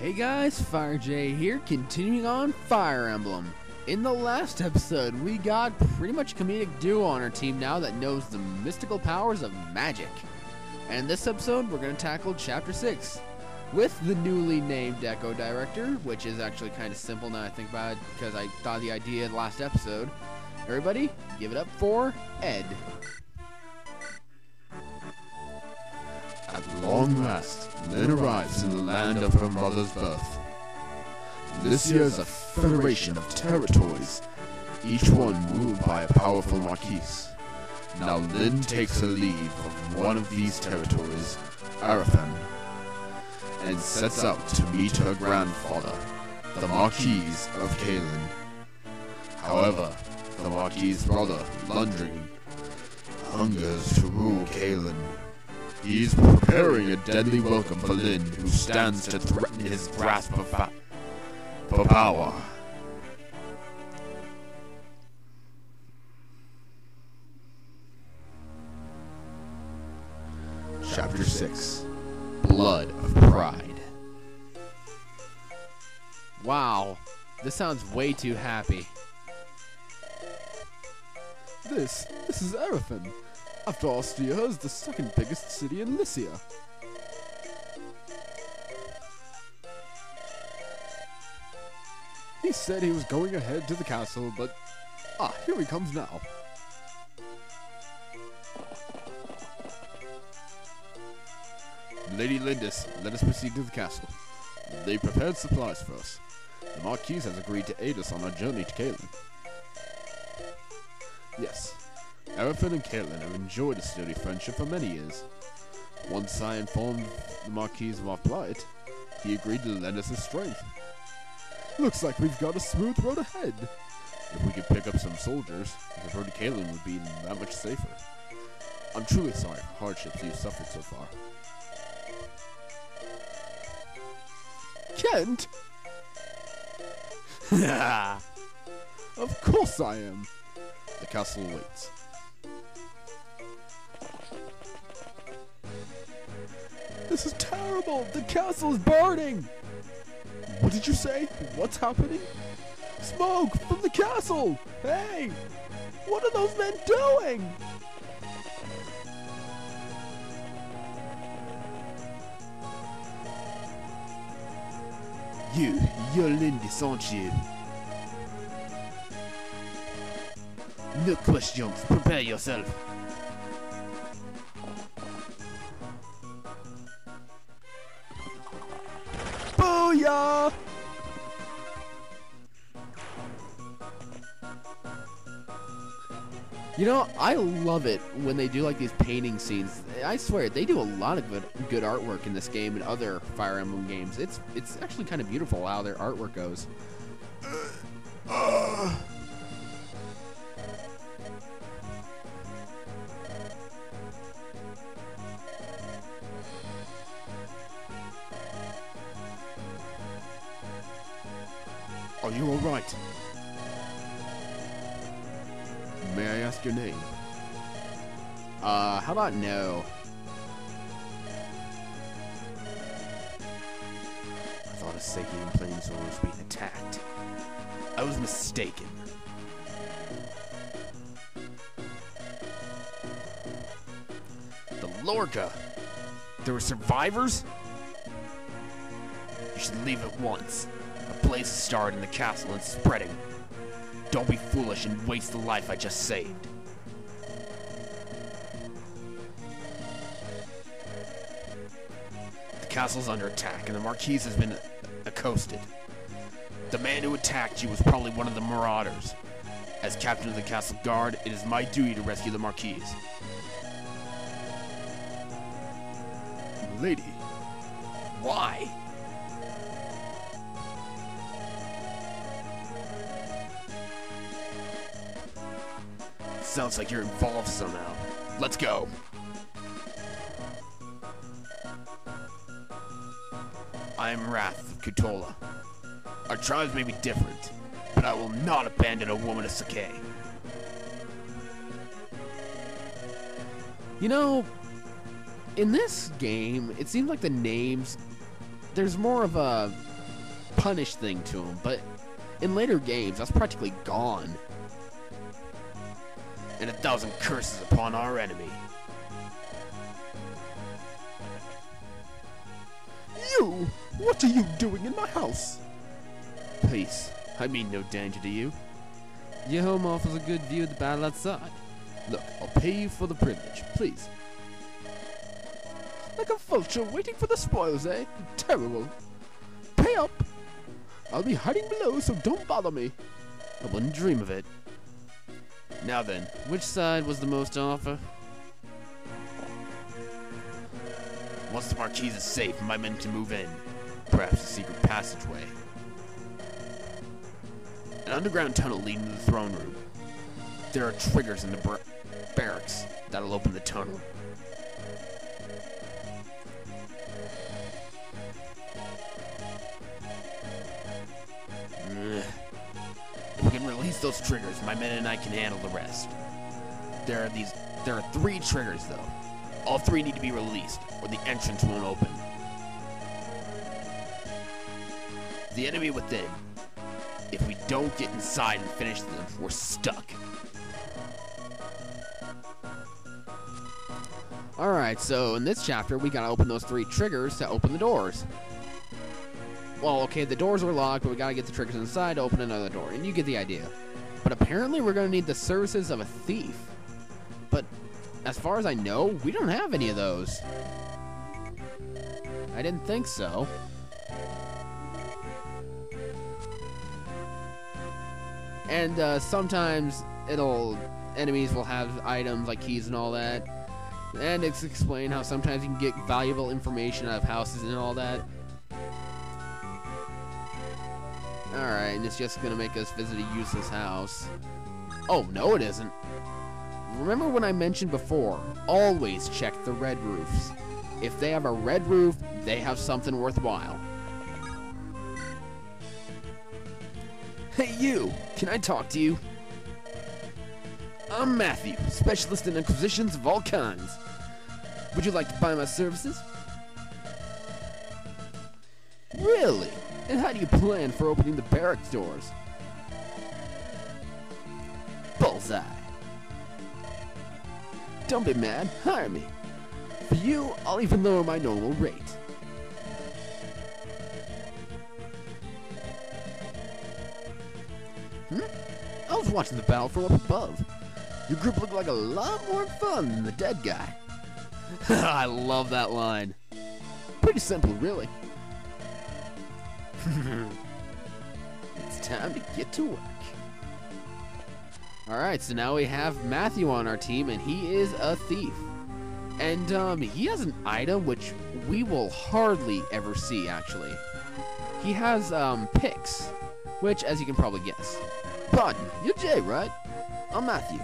Hey guys, FireJ here, continuing on Fire Emblem. In the last episode, we got pretty much a comedic duo on our team now that knows the mystical powers of magic. And this episode, we're going to tackle Chapter 6 with the newly named Echo Director, which is actually kind of simple now I think about it because I thought of the idea in the last episode. Everybody, give it up for Ed. At long last, Lynn arrives in the land of her mother's birth. Lycia is a federation of territories, each one ruled by a powerful marquise. Now Lynn takes her leave of one of these territories, Arathan, and sets out to meet her grandfather, the Marquise of Kalen. However, the Marquis' brother, Lundring, hungers to rule Kalen. He is preparing a deadly welcome for Lynn, who stands to threaten his grasp of power. Chapter 6: Blood of Pride. Wow, this sounds way too happy. This is Arathan. After Ostia is the second biggest city in Lycia. He said he was going ahead to the castle, but here he comes now. Lady Lindis, let us proceed to the castle. They prepared supplies for us. The Marquise has agreed to aid us on our journey to Caitlin. Yes, Arathan and Caitlin have enjoyed a sturdy friendship for many years. Once I informed the Marquise of our plight, he agreed to lend us his strength. Looks like we've got a smooth road ahead. If we could pick up some soldiers, the road to Caitlin would be that much safer. I'm truly sorry for hardships you've suffered so far. Kent? Of course I am. The castle awaits. This is terrible! The castle is burning! What did you say? What's happening? Smoke from the castle! Hey! What are those men doing? You're Lindis, aren't you? No questions, prepare yourself. Booyah! You know, I love it when they do like these painting scenes. I swear, they do a lot of good artwork in this game and other Fire Emblem games. It's actually kind of beautiful how their artwork goes. Are you alright? May I ask your name? How about no? I thought a Sakian Planeswalker was being attacked. I was mistaken. The Lorca! There were survivors? You should leave at once. A blaze has started in the castle and spreading. Don't be foolish and waste the life I just saved. The castle's under attack and the Marquise has been accosted. The man who attacked you was probably one of the marauders. As captain of the castle guard, it is my duty to rescue the Marquise. Lady. Why? Sounds like you're involved somehow. Let's go. I am Wrath of Kutola. Our tribes may be different, but I will not abandon a woman of Sake. You know, in this game, it seems like the names, there's more of a punish thing to him, but in later games, that's practically gone. And 1,000 curses upon our enemy. You! What are you doing in my house? Peace. I mean no danger to you. Your home offers a good view of the battle outside. Look, I'll pay you for the privilege, please. Like a vulture waiting for the spoils, eh? Terrible. Pay up! I'll be hiding below, so don't bother me. I wouldn't dream of it. Now then, which side was the most to offer? Once the marquise is safe, my men can move in. Perhaps a secret passageway. An underground tunnel leading to the throne room. There are triggers in the barracks that'll open the tunnel. If we can release those triggers, my men and I can handle the rest. There are 3 triggers though. All 3 need to be released, or the entrance won't open. The enemy within. If we don't get inside and finish them, we're stuck. Alright, so in this chapter, we gotta open those 3 triggers to open the doors. Well, okay, the doors were locked, but we gotta get the triggers inside to open another door, and you get the idea. But apparently we're gonna need the services of a thief. But as far as I know, we don't have any of those. I didn't think so. And sometimes enemies will have items like keys and all that. And it's explained how sometimes you can get valuable information out of houses and all that. Alright, and it's just gonna make us visit a useless house. Oh, no it isn't. Remember when I mentioned before, always check the red roofs. If they have a red roof, they have something worthwhile. Hey you, can I talk to you? I'm Matthew, specialist in acquisitions of all kinds. Would you like to buy my services? Really? And how do you plan for opening the barracks doors? Bullseye. Don't be mad, hire me. For you, I'll even lower my normal rate. I was watching the battle from up above. Your group looked like a lot more fun than the dead guy. I love that line. Pretty simple, really. It's time to get to work. Alright, so now we have Matthew on our team, and he is a thief. And he has an item which we will hardly ever see, actually. He has picks, which, as you can probably guess. Pardon, you're Jay, right? I'm Matthew.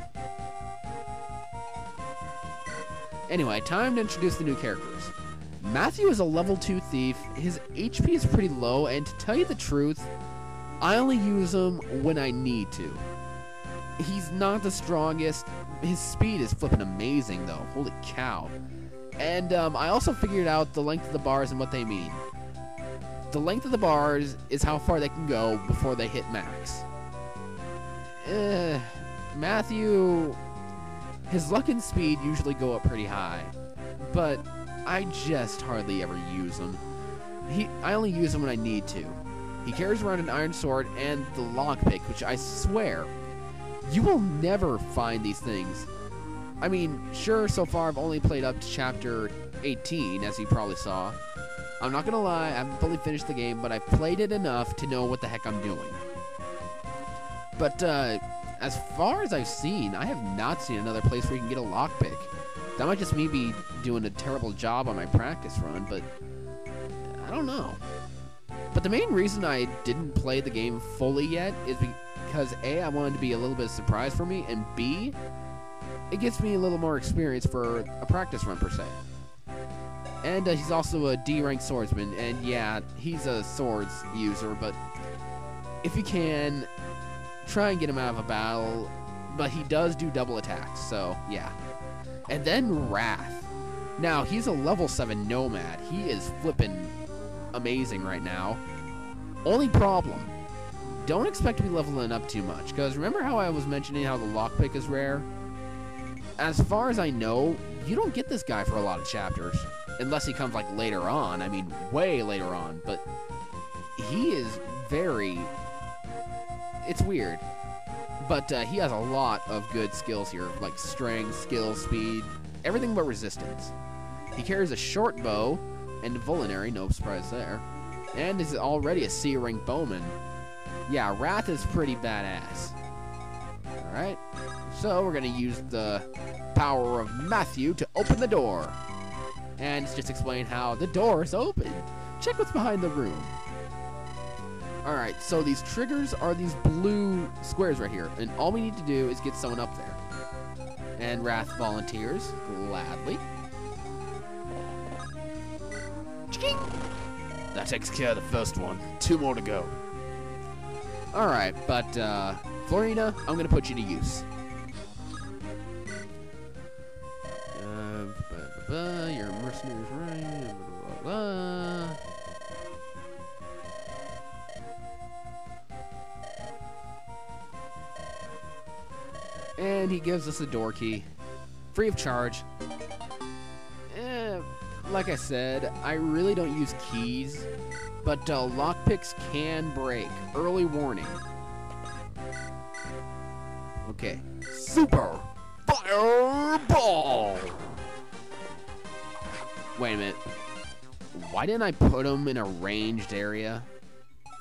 Anyway, time to introduce the new characters. Matthew is a level 2 thief. His HP is pretty low, and to tell you the truth, I only use him when I need to. He's not the strongest. His speed is flipping amazing, though. Holy cow. And I also figured out the length of the bars and what they mean. The length of the bars is how far they can go before they hit max. Matthew, his luck and speed usually go up pretty high, but I just hardly ever use him. I only use him when I need to. He carries around an iron sword and the lockpick, which I swear, you will never find these things. I mean, sure, so far I've only played up to chapter 18, as you probably saw. I'm not gonna lie, I haven't fully finished the game, but I've played it enough to know what the heck I'm doing. But, as far as I've seen, I have not seen another place where you can get a lockpick. That might just me be doing a terrible job on my practice run, but I don't know. But the main reason I didn't play the game fully yet is because A, I wanted to be a little bit of a surprise for me, and B, it gives me a little more experience for a practice run per se. And he's also a D-rank swordsman, and yeah, he's a swords user, but if you can, try and get him out of a battle, but he does do double attacks, so yeah. And then Wrath. Now, he's a level 7 nomad. He is flippin' amazing right now. Only problem, don't expect to be leveling up too much, because remember how I was mentioning how the lockpick is rare? As far as I know, you don't get this guy for a lot of chapters, unless he comes like later on. I mean, way later on, but he is very... It's weird. But he has a lot of good skills here, like strength, skill, speed, everything but resistance. He carries a short bow and vulnerary, no surprise there, and is already a C-rank bowman. Yeah, Wrath is pretty badass. Alright, so we're gonna use the power of Matthew to open the door. And it's just explain how the door is open. Check what's behind the room. Alright, so these triggers are these blue squares right here, and all we need to do is get someone up there. And Wrath volunteers, gladly. Ching! That takes care of the first one. 2 more to go. Alright, but, Florina, I'm gonna put you to use. You're a mercenary, right? Blah, blah, blah. And he gives us a door key, free of charge. Like I said, I really don't use keys, but lockpicks can break. Early warning. Okay. Super Fireball! Wait a minute. Why didn't I put him in a ranged area?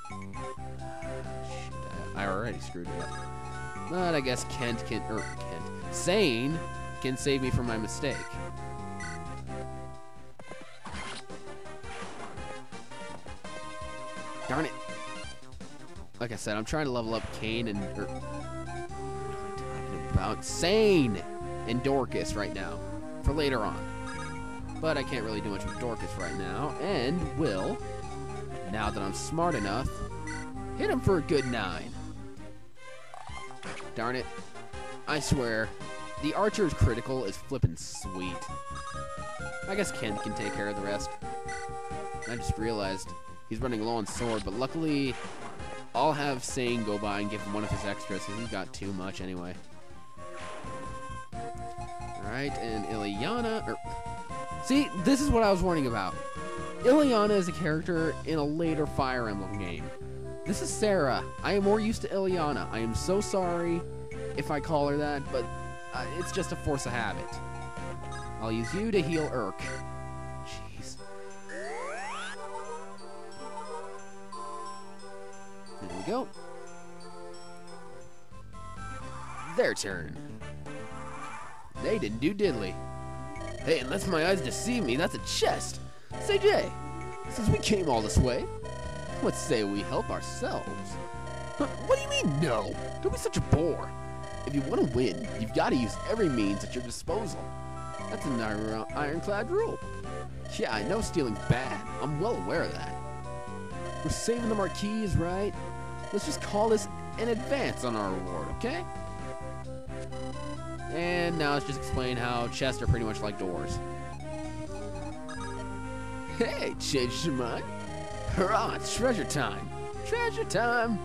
Shit, I already screwed it up. But I guess Sane can save me from my mistake. Darn it. Like I said, I'm trying to level up Kane and... what am I talking about? Sane and Dorcas right now. For later on. But I can't really do much with Dorcas right now. And will, now that I'm smart enough, hit him for a good 9. Darn it. I swear, the archer's critical is flippin' sweet. I guess Kent can take care of the rest. I just realized he's running low on sword, but luckily I'll have Sane go by and give him one of his extras because he's got too much anyway. Alright, and Ileana... See, this is what I was warning about. Ileana is a character in a later Fire Emblem game. This is Sarah. I am more used to Ileana. I am so sorry if I call her that, but it's just a force of habit. I'll use you to heal Urk. Jeez. There we go. Their turn. They didn't do diddly. Hey, unless my eyes deceive me, that's a chest. Say, Jay, since we came all this way, let's say we help ourselves. What do you mean, no? Don't be such a bore. If you want to win, you've got to use every means at your disposal. That's an ironclad rule. Yeah, I know stealing's bad. I'm well aware of that. We're saving the Marquis, right? Let's just call this an advance on our reward, okay? And now let's just explain how chests are pretty much like doors. Hey, changed your mind? Hurrah, it's treasure time! Treasure time!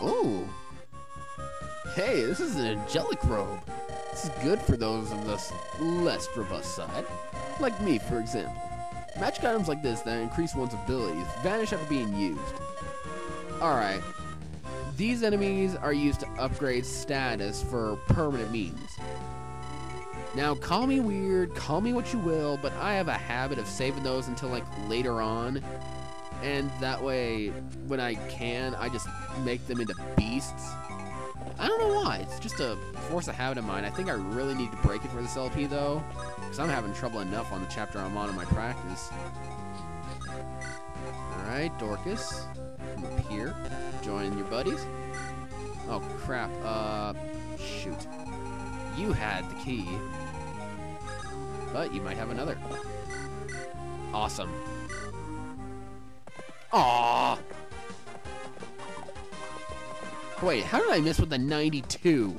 Ooh! Hey, this is an angelic robe. This is good for those of the less robust side. Like me, for example. Magic items like this that increase one's abilities vanish after being used. Alright. These enemies are used to upgrade status for permanent means. Now, call me weird, call me what you will, but I have a habit of saving those until, like, later on. And that way, when I can, I just make them into beasts. I don't know why. It's just a force of habit of mine. I think I really need to break it for this LP, though, because I'm having trouble enough on the chapter I'm on in my practice. Alright, Dorcas. Come up here. Join your buddies. Oh, crap. Shoot. You had the key. But you might have another. Awesome. Aww. Wait, how did I miss with the 92?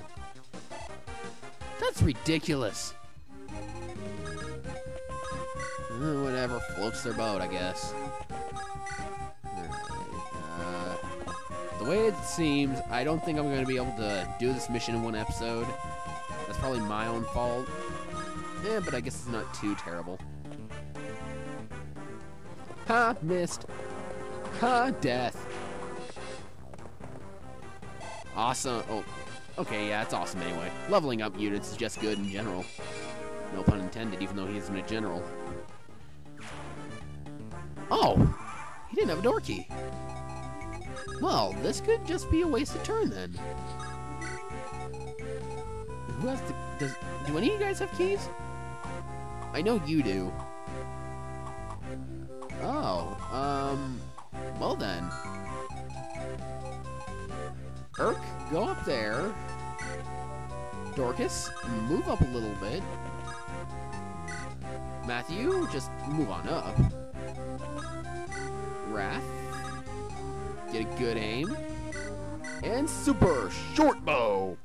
That's ridiculous. Whatever. whatever floats their boat, I guess. The way it seems, I don't think I'm going to be able to do this mission in one episode. That's probably my own fault. Yeah, but I guess it's not too terrible. Ha! Missed. Ha! Death. Awesome. Oh, okay, yeah, it's awesome anyway. Leveling up units is just good in general. No pun intended, even though he isn't a general. Oh! He didn't have a door key. Well, this could just be a wasted turn then. Who has the... Do any of you guys have keys? I know you do. Oh, well then. Urk, go up there. Dorcas, move up a little bit. Matthew, just move on up. Wrath, get a good aim. And super short bow.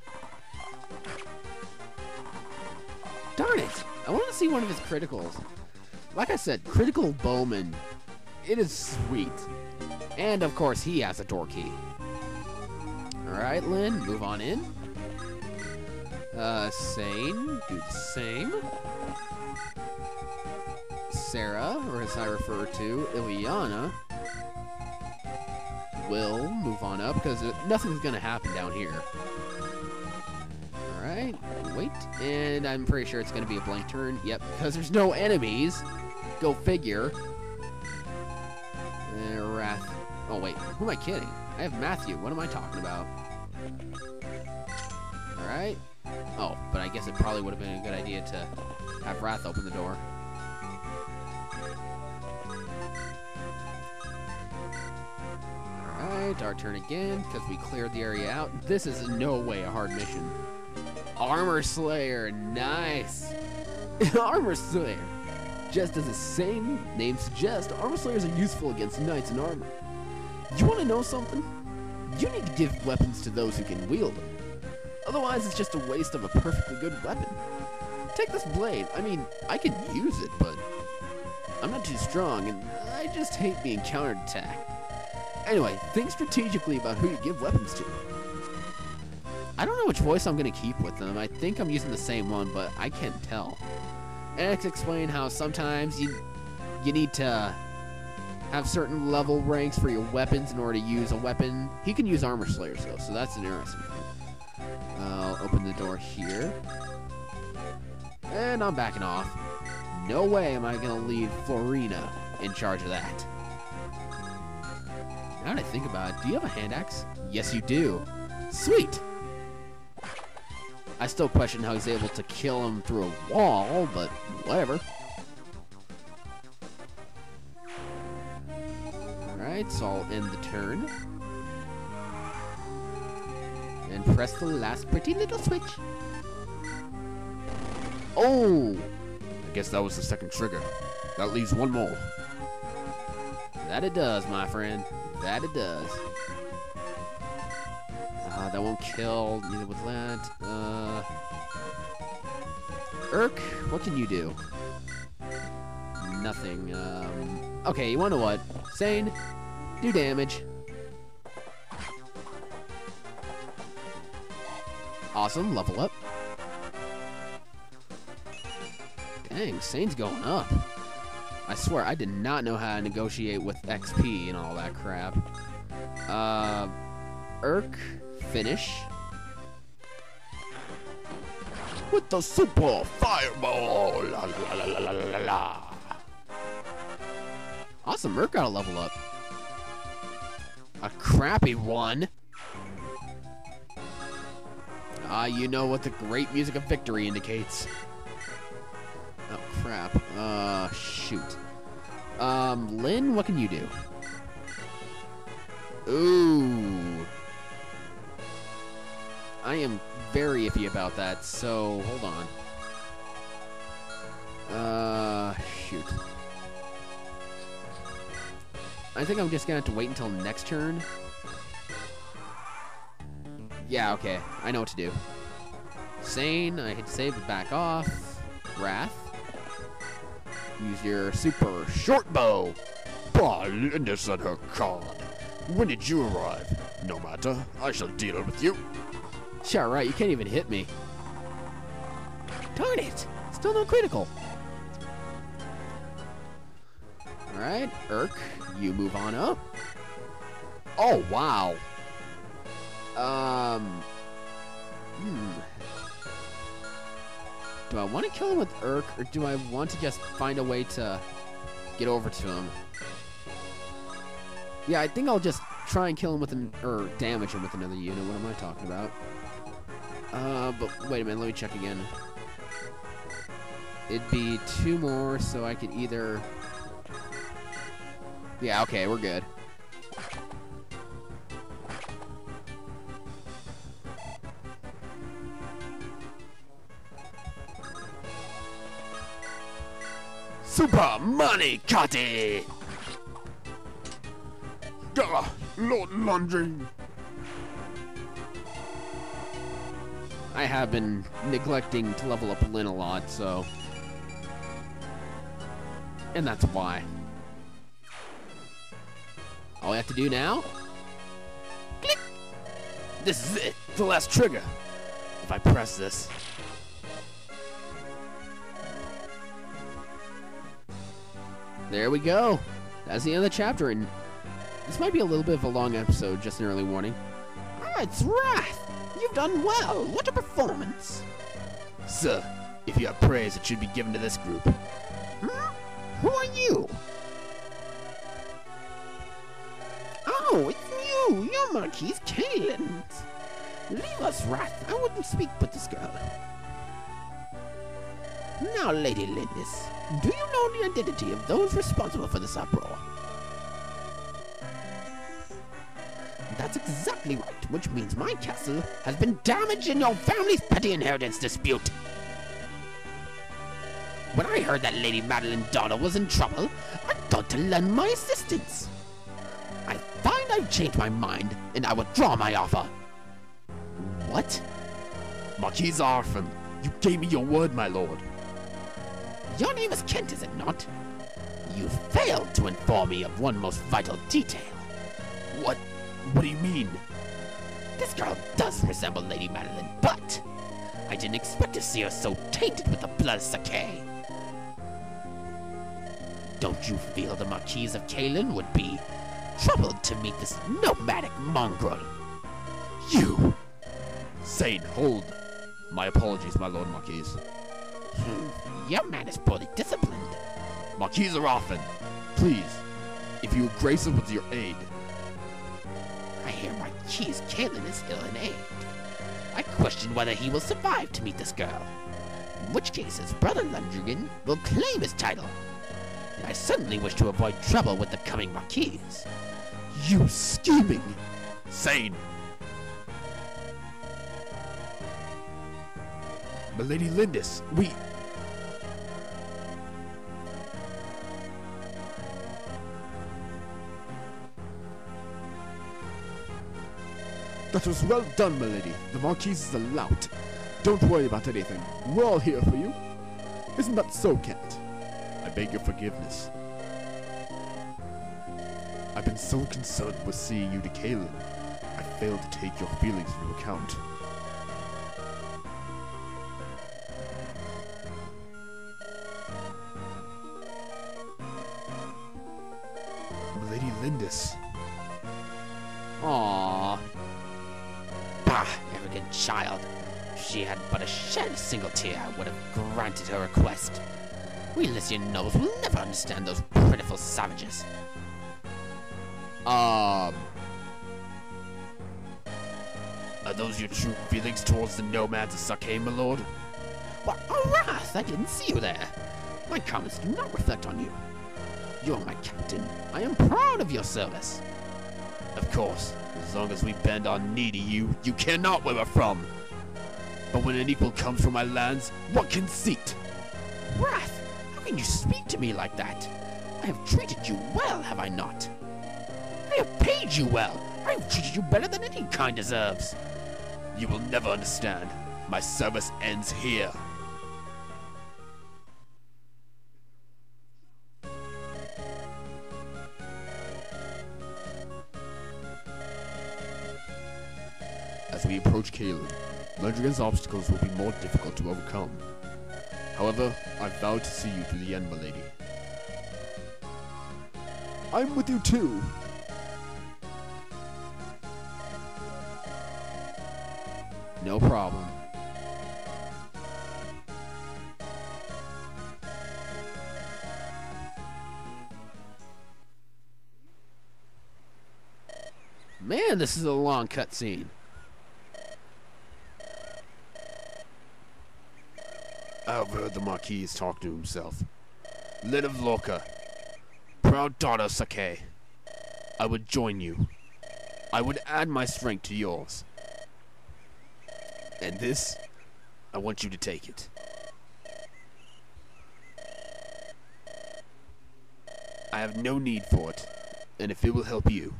Darn it! I want to see one of his criticals. Like I said, critical bowman. It is sweet. And of course, he has a door key. Alright, Lynn, move on in. Sane, do the same. Sarah, or as I refer to, Ileana, will move on up, because nothing's going to happen down here. Alright, wait, and I'm pretty sure it's going to be a blank turn. Yep, because there's no enemies. Go figure. Wrath. Oh, wait, who am I kidding? I have Matthew. What am I talking about? Alright. Oh, but I guess it probably would have been a good idea to have Wrath open the door. Alright, our turn again, because we cleared the area out. This is in no way a hard mission. Armor Slayer, nice! Armor Slayer! Just as the same name suggests, Armor Slayers are useful against knights in armor. You want to know something? You need to give weapons to those who can wield them. Otherwise, it's just a waste of a perfectly good weapon. Take this blade. I mean, I can use it, but I'm not too strong, and I just hate being counterattacked. Anyway, think strategically about who you give weapons to. I don't know which voice I'm going to keep with them. I think I'm using the same one, but I can't tell. And to explain how sometimes you need to have certain level ranks for your weapons in order to use a weapon. He can use Armor Slayers, though, so that's an interesting thing. I'll open the door here. And I'm backing off. No way am I going to leave Florina in charge of that. Now that I think about it, do you have a hand axe? Yes, you do. Sweet! I still question how he's able to kill him through a wall, but whatever. Alright, so I'll end the turn. And press the last pretty little switch. Oh! I guess that was the second trigger. That leaves one more. That it does, my friend. That it does. That won't kill, neither with that. Urk, what can you do? Nothing. Okay, you wanna know what? Sane, do damage. Awesome, level up. Dang, Sane's going up. I swear, I did not know how to negotiate with XP and all that crap. Urk, finish. With the super fireball! La, la, la, la, la, la, la. Awesome, Urk got a level up. A crappy one. You know what the great music of victory indicates. Oh, crap. Shoot. Lynn, what can you do? Ooh. I am very iffy about that, so hold on. Shoot. I think I'm just gonna have to wait until next turn. Yeah, okay. I know what to do. Sane, I hit save, but back off. Wrath. Use your super short bow. Bah, Lindis and her card. When did you arrive? No matter, I shall deal with you. Yeah, right, you can't even hit me. Darn it! Still no critical. Alright, Urk, you move on up. Oh, wow. Do I want to kill him with Urk, or do I want to just find a way to get over to him? Yeah, I think I'll just try and kill him with or damage him with another unit. What am I talking about? But wait a minute, let me check again. It'd be 2 more, so I could either... Yeah, okay, we're good. Super Money Cutty! Lord Lundgren! I have been neglecting to level up Lynn a lot, so... And that's why. All we have to do now? Click! This is it, the last trigger. If I press this. There we go. That's the end of the chapter, and this might be a little bit of a long episode, just an early warning. Ah, it's Wrath! You've done well. What a performance. Sir, if you have praise, it should be given to this group. Who are you? Oh, it's you. You're Marquis Kalen. Leave us, Wrath. I wouldn't speak with this girl. Now, Lady Lindis, do you know the identity of those responsible for this uproar? That's exactly right, which means my castle has been damaged in your family's petty inheritance dispute. When I heard that Lady Madeline Donner was in trouble, I thought to lend my assistance. I find I've changed my mind, and I withdraw my offer. What? Marquis Arfin, you gave me your word, my lord. Your name is Kent, is it not? You failed to inform me of one most vital detail. What do you mean? This girl does resemble Lady Madeline, but I didn't expect to see her so tainted with the blood of Sakay. Don't you feel the Marquis of Kalen would be troubled to meet this nomadic mongrel? You! Sane, hold. My apologies, my lord Marquis. Your man is poorly disciplined. Marquis Arfin, please, if you would grace us with your aid. I hear Marquis Kalen is ill in aid. I question whether he will survive to meet this girl. In which case his brother Lundgren will claim his title. And I certainly wish to avoid trouble with the coming Marquis. You scheming! Sane! But Lady Lindis, we... That was well done, my lady. The Marquis is a lout. Don't worry about anything. We're all here for you. Isn't that so, Kent? I beg your forgiveness. I've been so concerned with seeing you to Kalen, I failed to take your feelings into account. Lady Lindis. Aww. Bah, arrogant child. If she had but shed a single tear, I would have granted her request. We Lycian nobles will never understand those pitiful savages. Are those your true feelings towards the nomads of Sakay, my lord? What a wrath! I didn't see you there. My comments do not reflect on you. You're my captain. I am proud of your service. Of course, as long as we bend our knee to you, you cannot where we're from. But when an equal comes from my lands, what conceit? Wrath, how can you speak to me like that? I have treated you well, have I not? I have paid you well. I have treated you better than any kind deserves. You will never understand. My service ends here. As we approach Caelin, Lundgren's obstacles will be more difficult to overcome. However, I vow to see you through the end, my lady. I'm with you too. No problem. Man, this is a long cutscene. I've heard the Marquis talk to himself. Lid of Lorca, proud daughter Sake, I would join you. I would add my strength to yours. And this, I want you to take it. I have no need for it, and if it will help you.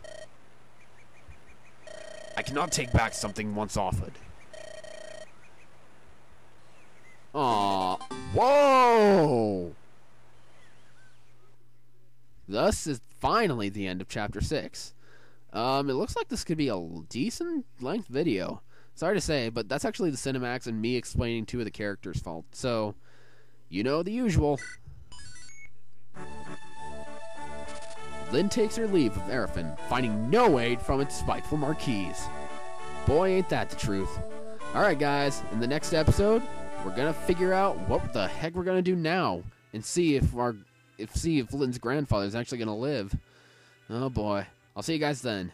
I cannot take back something once offered. Aw. Whoa! Thus is finally the end of Chapter 6. It looks like this could be a decent length video. Sorry to say, but that's actually the cinematics and me explaining two of the characters' fault. So, you know the usual. Lynn takes her leave of Erefin, finding no aid from its spiteful Marquis. Boy, ain't that the truth. Alright guys, in the next episode, we're gonna figure out what the heck we're gonna do now, and see if Lynn's grandfather is actually gonna live. Oh boy. I'll see you guys then.